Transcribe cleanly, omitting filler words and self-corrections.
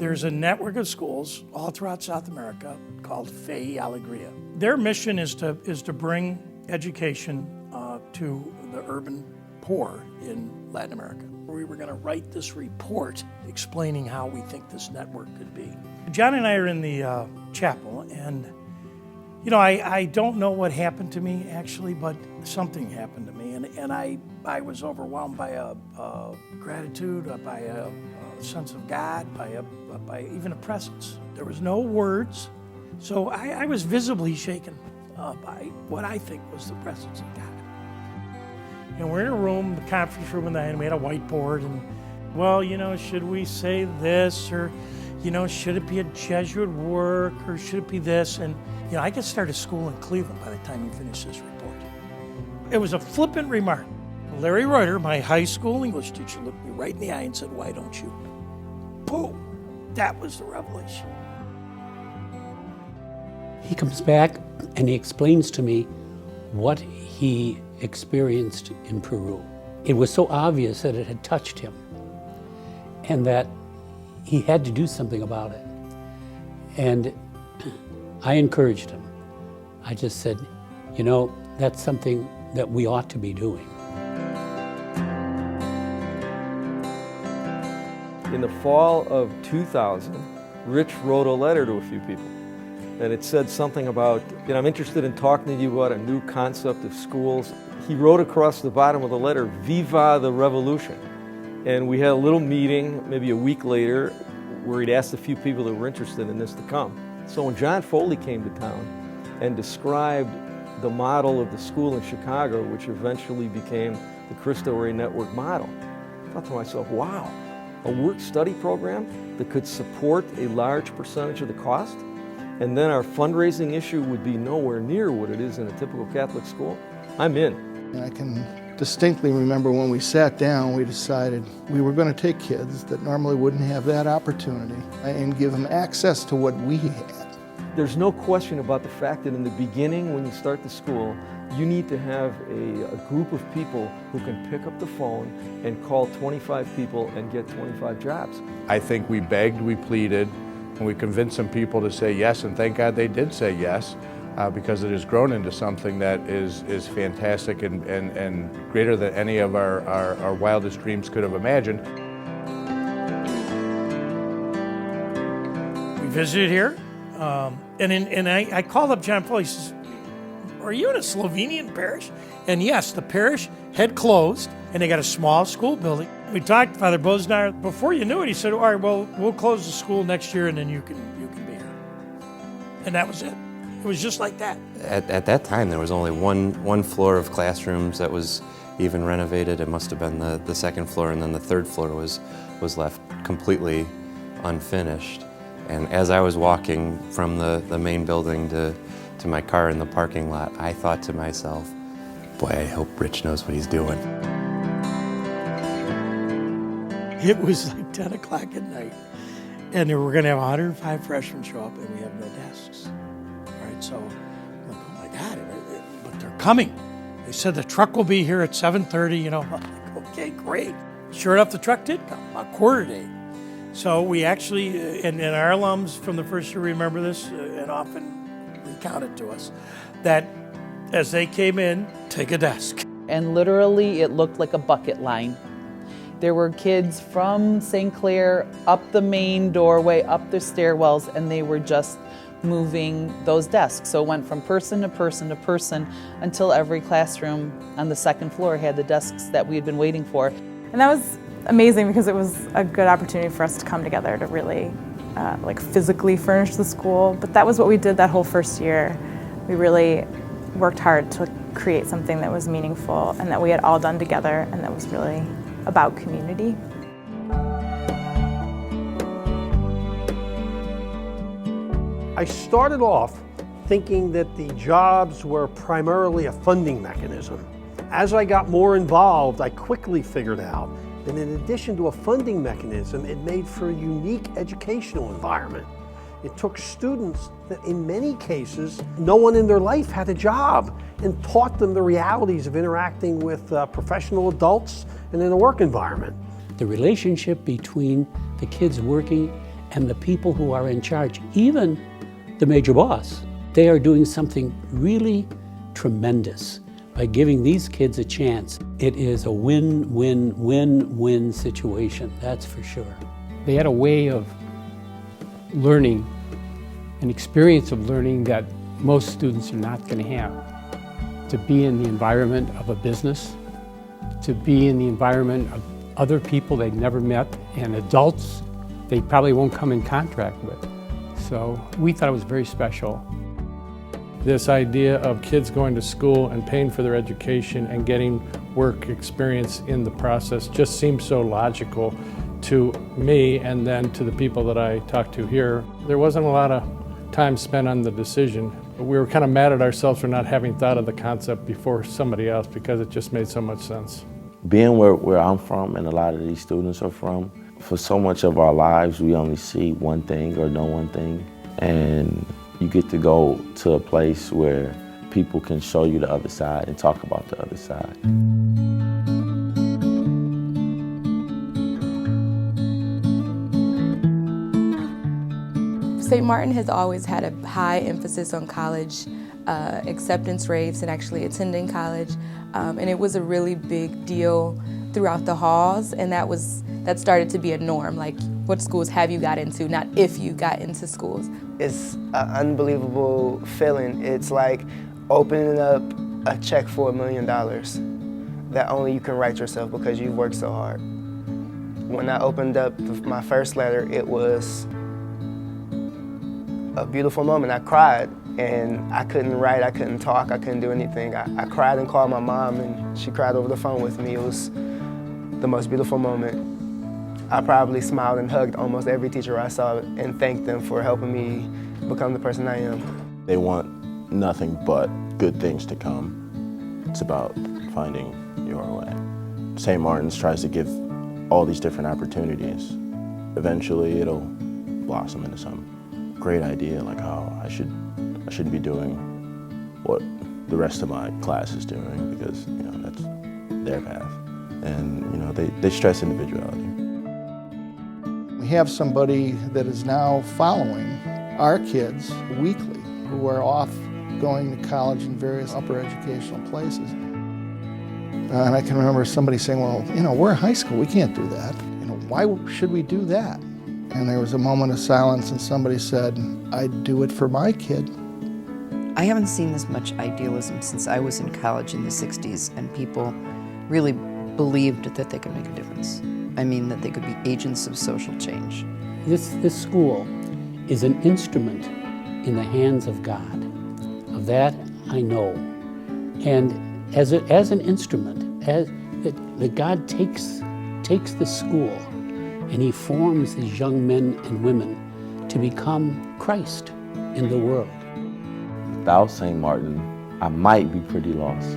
There's a network of schools all throughout South America called Fe y Alegría. Their mission is to bring education to the urban poor in Latin America. We were going to write this report explaining how we think this network could be. John and I are in the chapel, and you know, I don't know what happened to me actually, but something happened to me, and I was overwhelmed by a gratitude, by a sense of God, by even a presence. There was no words, so I was visibly shaken by what I think was the presence of God. You know, we're in a room, the conference room, and we had a whiteboard, and well, you know, should we say this, or you know, should it be a Jesuit work, or should it be this? And you know, I could start a school in Cleveland by the time you finish this report. It was a flippant remark. Larry Reuter, my high school English teacher, looked me right in the eye and said, "Why don't you?" Boom! That was the revelation. He comes back and he explains to me what he experienced in Peru. It was so obvious that it had touched him and that he had to do something about it. And I encouraged him. I just said, you know, that's something that we ought to be doing. In the fall of 2000, Rich wrote a letter to a few people. And it said something about, you know, I'm interested in talking to you about a new concept of schools. He wrote across the bottom of the letter, "Viva the Revolution." And we had a little meeting, maybe a week later, where he'd asked a few people that were interested in this to come. So when John Foley came to town and described the model of the school in Chicago, which eventually became the Cristo Rey Network model, I thought to myself, wow, a work-study program that could support a large percentage of the cost, and then our fundraising issue would be nowhere near what it is in a typical Catholic school, I'm in. I can distinctly remember when we sat down, we decided we were going to take kids that normally wouldn't have that opportunity and give them access to what we had. There's no question about the fact that in the beginning, when you start the school, you need to have a group of people who can pick up the phone and call 25 people and get 25 jobs. I think we begged, we pleaded, and we convinced some people to say yes, and thank God they did say yes, because it has grown into something that is fantastic and greater than any of our wildest dreams could have imagined. We visited here, and I called up John Foley. He says, "Are you in a Slovenian parish?" And yes, the parish had closed, and they got a small school building. We talked to Father Bosnar. Before you knew it, he said, "All right, well, we'll close the school next year, and then you can be here." And that was it. It was just like that. At that time, there was only one floor of classrooms that was even renovated. It must have been the second floor, and then the third floor was left completely unfinished. And as I was walking from the main building to my car in the parking lot, I thought to myself, boy, I hope Rich knows what he's doing. It was like 10 o'clock at night, and we're going to have 105 freshmen show up, and we have no desks. All right, so I'm like, oh my God, but they're coming. They said the truck will be here at 7:30, you know. I'm like, okay, great. Sure enough, the truck did come, about 7:45. So we actually, and our alums from the first year remember this and often recount it to us, that as they came in, take a desk. And literally it looked like a bucket line. There were kids from St. Clair up the main doorway, up the stairwells, and they were just moving those desks. So it went from person to person to person until every classroom on the second floor had the desks that we had been waiting for. And that was amazing because it was a good opportunity for us to come together to really physically furnish the school. But that was what we did that whole first year. We really worked hard to create something that was meaningful and that we had all done together and that was really about community. I started off thinking that the jobs were primarily a funding mechanism. As I got more involved, I quickly figured out that in addition to a funding mechanism, it made for a unique educational environment. It took students that in many cases, no one in their life had a job and taught them the realities of interacting with professional adults and in a work environment. The relationship between the kids working And the people who are in charge, even the major boss, they are doing something really tremendous by giving these kids a chance. It is a win-win-win-win situation, that's for sure. They had a way of learning, an experience of learning that most students are not going to have. To be in the environment of a business, to be in the environment of other people they've never met, and adults they probably won't come in contact with. So we thought it was very special. This idea of kids going to school and paying for their education and getting work experience in the process just seems so logical to me and then to the people that I talked to here. There wasn't a lot of time spent on the decision. We were kind of mad at ourselves for not having thought of the concept before somebody else because it just made so much sense. Being where I'm from and a lot of these students are from, for so much of our lives we only see one thing or know one thing, and you get to go to a place where people can show you the other side and talk about the other side. St. Martin has always had a high emphasis on college acceptance rates and actually attending college, and it was a really big deal throughout the halls, and that started to be a norm, like what schools have you got into, not if you got into schools. It's an unbelievable feeling. It's like opening up a check for $1 million that only you can write yourself because you worked so hard. When I opened up my first letter, it was a beautiful moment. I cried, and I couldn't write, I couldn't talk, I couldn't do anything. I cried and called my mom, and she cried over the phone with me. It was the most beautiful moment. I probably smiled and hugged almost every teacher I saw and thanked them for helping me become the person I am. They want nothing but good things to come. It's about finding your way. St. Martin's tries to give all these different opportunities. Eventually it'll blossom into some great idea, like how I shouldn't be doing what the rest of my class is doing because that's their path. And they stress individuality. We have somebody that is now following our kids weekly who are off going to college in various upper educational places. And I can remember somebody saying, well, we're in high school, we can't do that. Why should we do that? And there was a moment of silence and somebody said, I'd do it for my kid. I haven't seen this much idealism since I was in college in the 60s, and people really believed that they could make a difference. I mean, that they could be agents of social change. This school is an instrument in the hands of God. Of that I know. And as an instrument, that God takes the school and he forms these young men and women to become Christ in the world. Without St. Martin, I might be pretty lost.